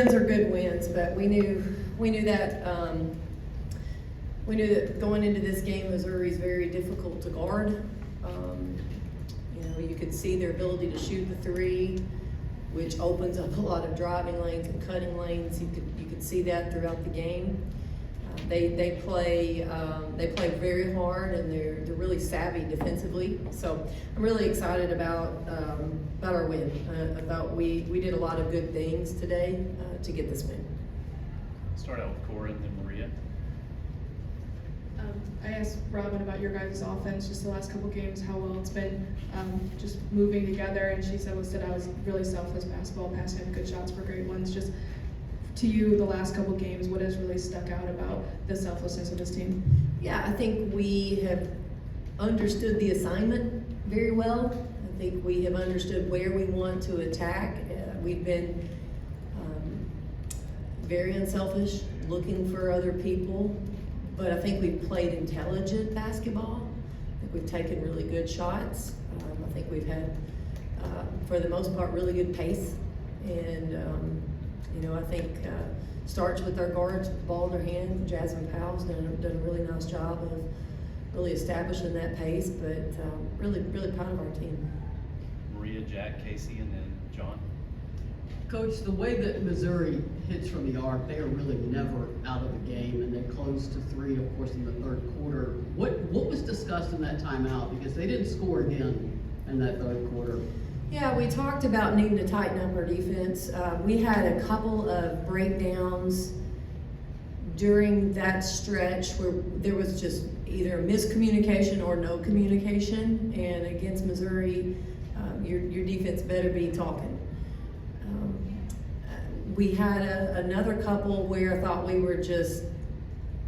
wins are good wins, but we knew that going into this game, Missouri is very difficult to guard. You could see their ability to shoot the three, which opens up a lot of driving lanes and cutting lanes. You could see that throughout the game. They play very hard, and they're really savvy defensively. So I'm really excited about our win. I thought we did a lot of good things today to get this win. Start out with Cora and then Maria. I asked Robin about your guys' offense, just the last couple games, how well it's been just moving together, and she said I was really selfless basketball, passing good shots for great ones. Just to you, the last couple games, what has really stuck out about the selflessness of this team? Yeah, I think we have understood the assignment very well. I think we have understood where we want to attack. We've been very unselfish, looking for other people, but I think we've played intelligent basketball. I think we've taken really good shots. I think we've had, for the most part, really good pace. And, I think starts with our guards with the ball in their hand. Jasmine Powell's done a really nice job of really establishing that pace, but really proud of our team. Maria, Jack, Casey, and then John. Coach, the way that Missouri hits from the arc, they are really never out of the game, and they closed to three, of course, in the third quarter. What was discussed in that timeout? Because they didn't score again in that third quarter. Yeah, we talked about needing to tighten up our defense. We had a couple of breakdowns during that stretch where there was just either miscommunication or no communication, and against Missouri, your defense better be talking. We had another couple where I thought we were just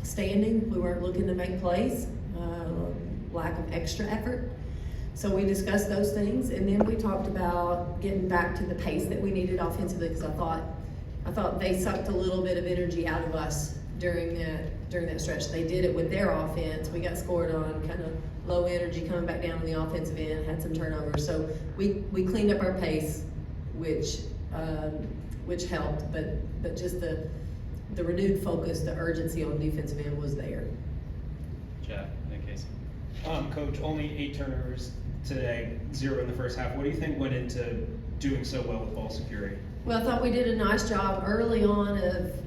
standing. We weren't looking to make plays, lack of extra effort. So we discussed those things, and then we talked about getting back to the pace that we needed offensively, because I thought they sucked a little bit of energy out of us during that stretch. They did it with their offense. We got scored on, kind of low energy coming back down on the offensive end, had some turnovers. So we cleaned up our pace, which helped, but just the renewed focus, the urgency on defensive end was there. Jack, and then Casey. Coach, only 8 turnovers today, 0 in the first half. What do you think went into doing so well with ball security? Well, I thought we did a nice job early on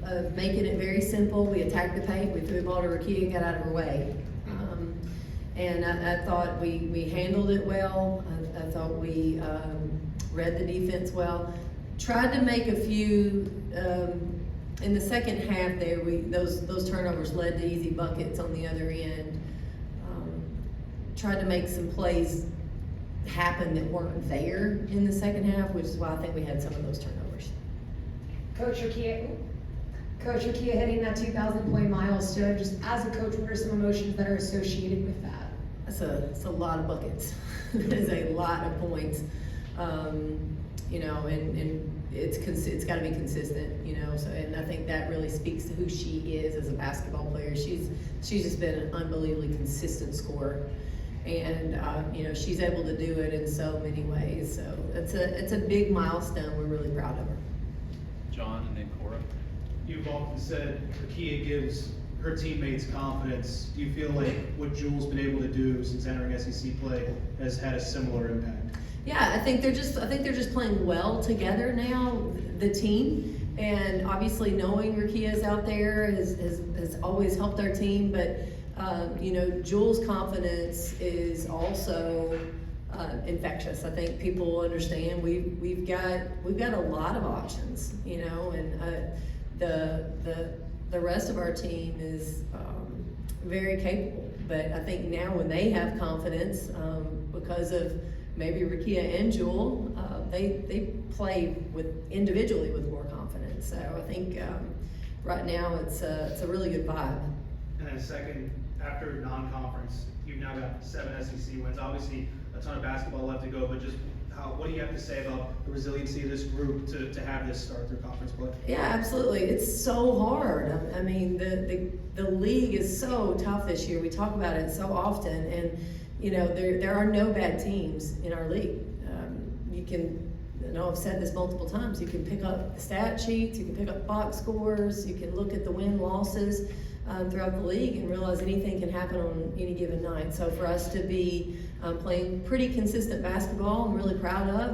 of making it very simple. We attacked the paint, we threw the ball to Rakia and got out of her way. And I thought we handled it well. I thought we read the defense well. Tried to make a few, in the second half there, those turnovers led to easy buckets on the other end. Tried to make some plays happen that weren't there in the second half, which is why I think we had some of those turnovers. Coach Rakia hitting that 2,000-point milestone. Just as a coach, what are some emotions that are associated with that? It's a lot of buckets. That is a lot of points. And it's got to be consistent, So, and I think that really speaks to who she is as a basketball player. She's just been an unbelievably consistent scorer, and she's able to do it in so many ways. So it's a big milestone. We're really proud of her. John, and then Cora. You've often said Rakia gives her teammates confidence. Do you feel like what Jewel's been able to do since entering SEC play has had a similar impact? Yeah, I think they're just playing well together now, the team, and obviously knowing Rakia's out there has always helped our team. But Jewel's confidence is also infectious. I think people understand we've got a lot of options, and the rest of our team is very capable. But I think now when they have confidence, because of maybe Rakia and Jewel, they play individually with more confidence. So I think right now it's a really good vibe. And then second, after non-conference, you've now got 7 SEC wins. Obviously, a ton of basketball left to go, but just what do you have to say about the resiliency of this group to have this start through conference play? Yeah, absolutely. It's so hard. I mean, the league is so tough this year. We talk about it so often, and there are no bad teams in our league. know I've said this multiple times, you can pick up stat sheets, you can pick up box scores, you can look at the win-losses throughout the league and realize anything can happen on any given night. So for us to be playing pretty consistent basketball, I'm really proud of,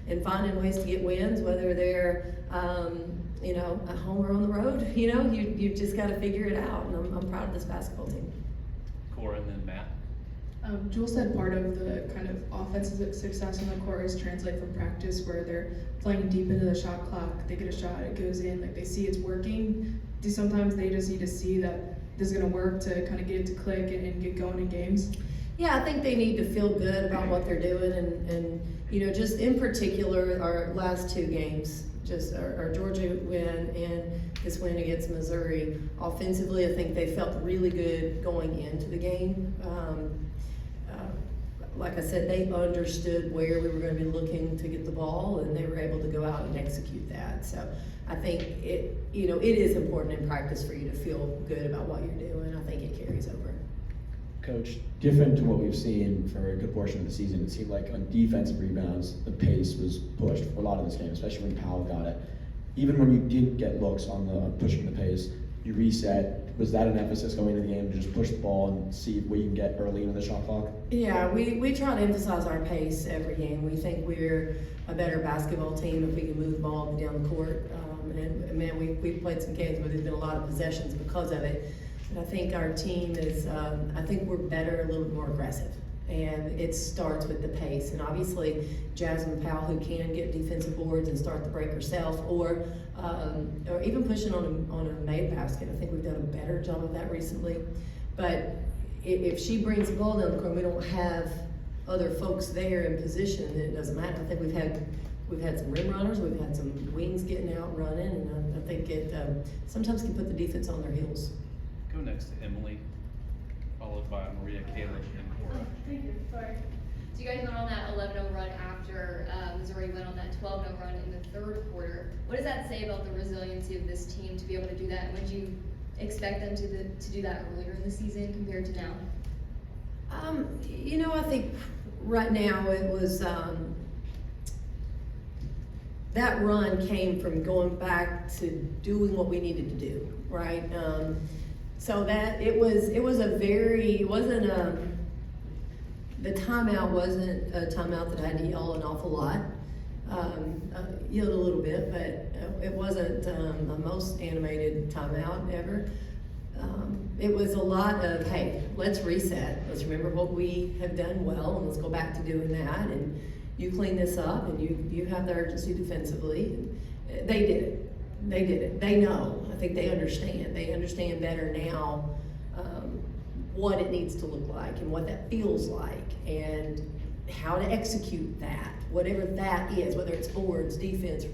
and finding ways to get wins, whether they're you know, at home or on the road. You know, you just got to figure it out, and I'm proud of this basketball team. Cora and then Matt. Jewel said part of the kind of offensive success on the court is translate from practice, where they're playing deep into the shot clock. They get a shot, it goes in, like they see it's working. Sometimes they just need to see that this is going to work to kind of get it to click and get going in games. Yeah, I think they need to feel good about what they're doing, and you know, just in particular, our last two games, just our Georgia win and this win against Missouri. Offensively, I think they felt really good going into the game. Like I said, they understood where we were going to be looking to get the ball, and they were able to go out and execute that. So I think it is important in practice for you to feel good about what you're doing. I think it carries over. Coach, different to what we've seen for a good portion of the season, it seemed like on defensive rebounds, the pace was pushed for a lot of this game, especially when Powell got it. Even when you didn't get looks on the pushing the pace, you reset. Was that an emphasis going into the game to just push the ball and see what you can get early into the shot clock? Yeah, we try to emphasize our pace every game. We think we're a better basketball team if we can move the ball down the court. And man, we've played some games where there's been a lot of possessions because of it. And I think our team is, I think we're better, a little bit more aggressive. And it starts with the pace. And obviously, Jasmine Powell, who can get defensive boards and start the break herself, or even pushing on a made basket. I think we've done a better job of that recently. But if she brings the ball down the court, we don't have other folks there in position, then it doesn't matter. I think we've had some rim runners, we've had some wings getting out running, and I think it sometimes can put the defense on their heels. Go next to Emily, followed by Maria, Caleb, and Cora. Thank you. Sorry. So you guys went on that 11-0 run after Missouri went on that 12-0 run in the third quarter. What does that say about the resiliency of this team to be able to do that? And would you expect them to do that earlier in the season compared to now? You know, I think right now it was that run came from going back to doing what we needed to do, right? So that it wasn't the timeout wasn't a timeout that I had to yell an awful lot. Yelled a little bit, but it wasn't the most animated timeout ever. It was a lot of, hey, let's reset. Let's remember what we have done well, and let's go back to doing that. And you clean this up, and you have the urgency defensively. And they did it. They did it. They know. I think they understand. They understand better now what it needs to look like and what that feels like and how to execute that, whatever that is, whether it's boards, defense,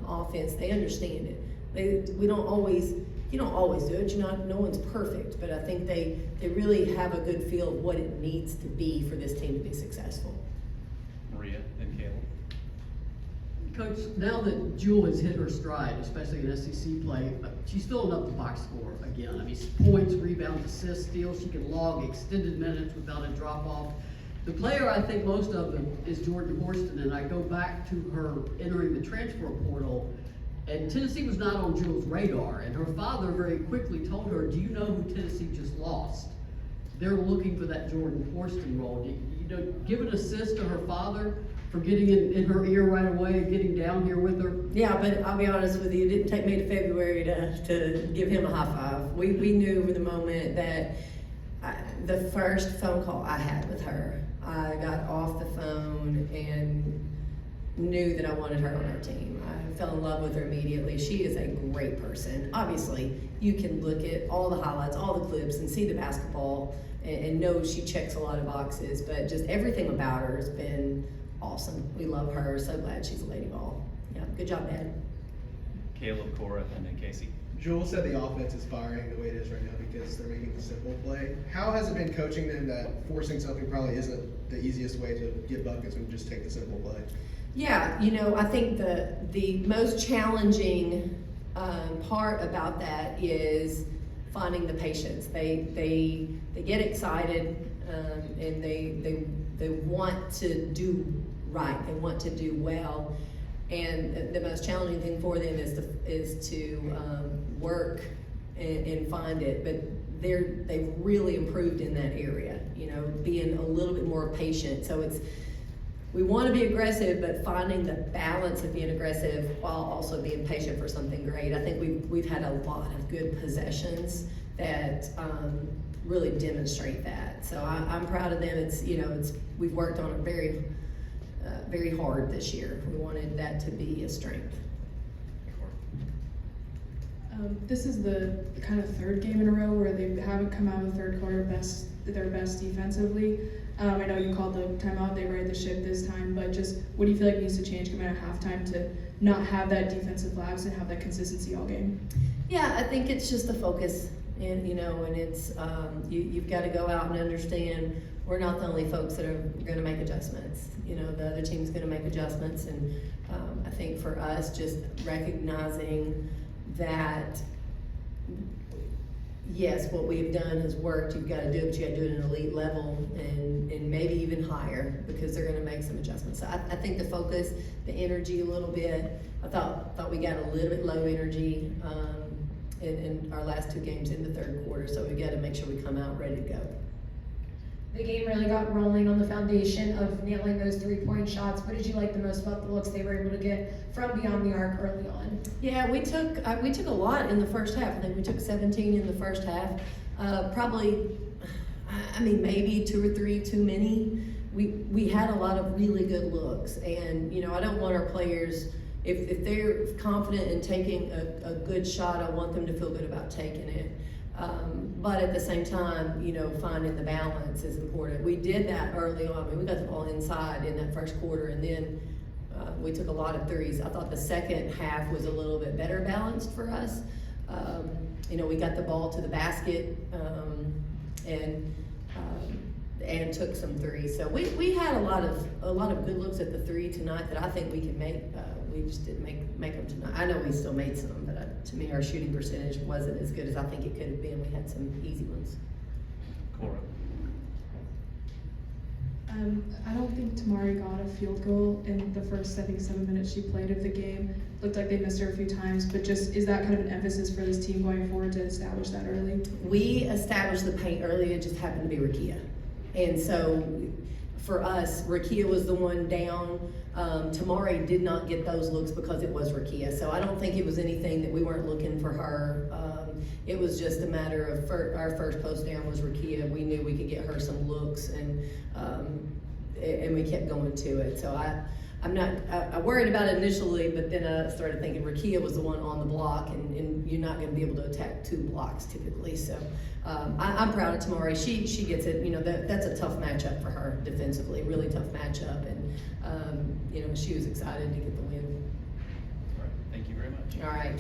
offense. They understand it. You don't always do it. No one's perfect, but I think they really have a good feel of what it needs to be for this team to be successful. Maria, then Caleb. Coach, now that Jewel has hit her stride, especially in SEC play, she's filling up the box score again. I mean, points, rebounds, assists, steals. She can log extended minutes without a drop off. The player I think most of them is Jordan Horston, and I go back to her entering the transfer portal, and Tennessee was not on Jewel's radar, and her father very quickly told her, do you know who Tennessee just lost? They're looking for that Jordan Horston role. You know, give an assist to her father for getting in her ear right away and getting down here with her. Yeah, but I'll be honest with you, it didn't take me to February to give him a high five. We knew from the moment that the first phone call I had with her, I got off the phone and knew that I wanted her on our team. I fell in love with her immediately. She is a great person. Obviously, you can look at all the highlights, all the clips, and see the basketball and know she checks a lot of boxes, but just everything about her has been awesome. We love her. So glad she's a Lady Vol. Yeah, good job, Dad. Caleb, Cora, and then Casey. Jewel said the offense is firing the way it is right now because they're making the simple play. How has it been coaching them that forcing something probably isn't the easiest way to get buckets when you just take the simple play? Yeah, you know, I think the most challenging part about that is finding the patience. They get excited and they want to do right. They want to do well. And the most challenging thing for them is to work and find it, but they've really improved in that area, you know, being a little bit more patient. So we want to be aggressive, but finding the balance of being aggressive while also being patient for something great. I think we've had a lot of good possessions that really demonstrate that. So I'm proud of them. We've worked on it very hard this year. We wanted that to be a strength. This is the kind of third game in a row where they haven't come out of the third quarter their best defensively. I know you called the timeout, they righted the ship this time, but just what do you feel like needs to change coming out of halftime to not have that defensive lapse and have that consistency all game? Yeah, I think it's just the focus, and it's you've got to go out and understand we're not the only folks that are going to make adjustments. You know, the other team's going to make adjustments, and I think for us, just recognizing that yes, what we've done has worked. You've got to do it, but you got to do it at an elite level and maybe even higher, because they're going to make some adjustments. So I think the focus, the energy a little bit. I thought we got a little bit low energy in our last two games in the third quarter. So we got to make sure we come out ready to go. The game really got rolling on the foundation of nailing those 3-point shots. What did you like the most about the looks they were able to get from beyond the arc early on? Yeah, we took a lot in the first half. I think we took 17 in the first half. Probably, maybe 2 or 3 too many. We had a lot of really good looks, and I don't want our players, if they're confident in taking a good shot, I want them to feel good about taking it. But at the same time, finding the balance is important. We did that early on. We got the ball inside in that first quarter, and then we took a lot of threes. I thought the second half was a little bit better balanced for us. We got the ball to the basket and took some threes. So we had a lot of good looks at the three tonight that I think we can make. We just didn't make them tonight. I know we still made some, but to me our shooting percentage wasn't as good as I think it could have been. We had some easy ones. Cora. I don't think Tamari got a field goal in the first 7 minutes she played of the game. Looked like they missed her a few times, but just is that kind of an emphasis for this team going forward to establish that early? We established the paint early. It just happened to be Rakia, and so for us, Rakia was the one down. Tamari did not get those looks because it was Rakia. So I don't think it was anything that we weren't looking for her. It was just a matter of our first post down was Rakia. We knew we could get her some looks, and we kept going to it. So I worried about it initially, but then I started thinking Rakia was the one on the block, and you're not going to be able to attack 2 blocks typically. So I'm proud of Tamari. She gets it. That's a tough matchup for her defensively, really tough matchup, and she was excited to get the win. All right, thank you very much. All right.